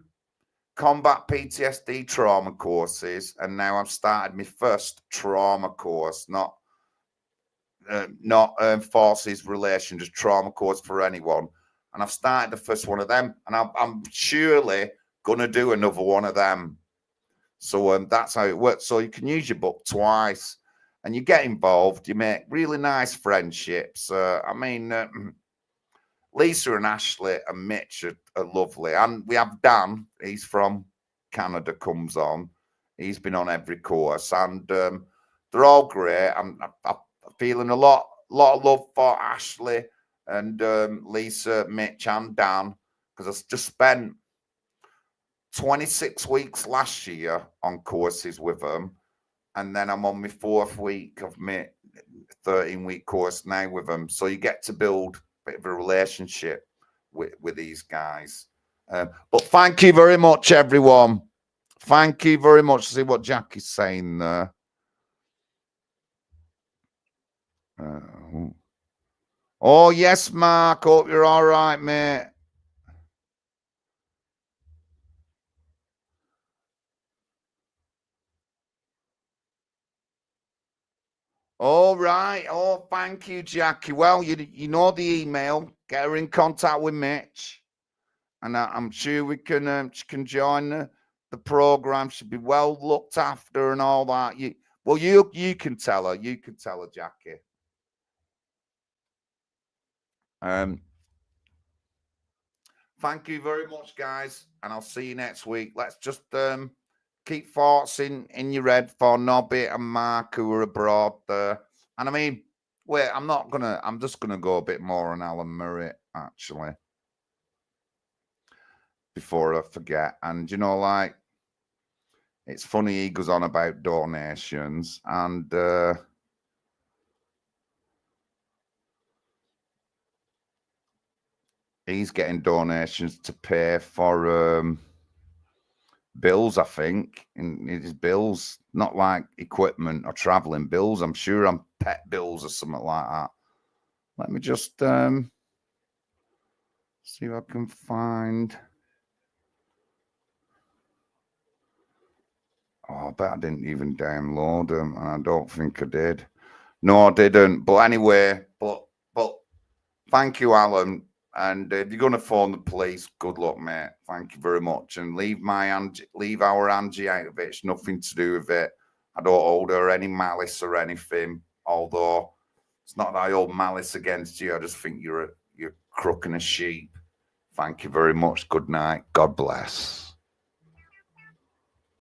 [SPEAKER 1] combat PTSD trauma courses, and now I've started my first trauma course, not forces relation, just trauma course for anyone. And I've started the first one of them, and I'm surely gonna do another one of them. So that's how it works. So you can use your book twice, and you get involved. You make really nice friendships. I mean, Lisa and Ashley and Mitch are lovely, and we have Dan. He's from Canada. Comes on. He's been on every course, and they're all great. I'm feeling a lot of love for Ashley and Lisa, Mitch, and Dan, because I just spent 26 weeks last year on courses with them, and then I'm on my 4th week of my 13-week course now with them. So you get to build a bit of a relationship with these guys. But thank you very much, everyone. Thank you very much. See what Jack is saying there. Oh, yes, Mark. Hope you're all right, mate. All right. Oh, thank you, Jackie. Well, you know the email. Get her in contact with Mitch, and I'm sure we can. She can join the program. She'll be well looked after and all that. You can tell her. You can tell her, Jackie. Thank you very much, guys, and I'll see you next week. Let's just keep thoughts in your head for Nobby and Mark, who are abroad there. And I mean, wait, I'm just gonna go a bit more on Alan Murray, actually, before I forget. And you know, like, it's funny, he goes on about donations, and he's getting donations to pay for bills, I think, in his bills, not like equipment or traveling bills. I'm sure on pet bills or something like that. Let me just see if I can find. Oh, I bet I didn't even download them, and I don't think I did. No, I didn't. But anyway, but thank you, Alan. And if you're going to phone the police, good luck, mate. Thank you very much. And leave our Angie out of it. It's nothing to do with it. I don't hold her any malice or anything. Although it's not that I hold malice against you. I just think you're crook and a sheep. Thank you very much. Good night. God bless.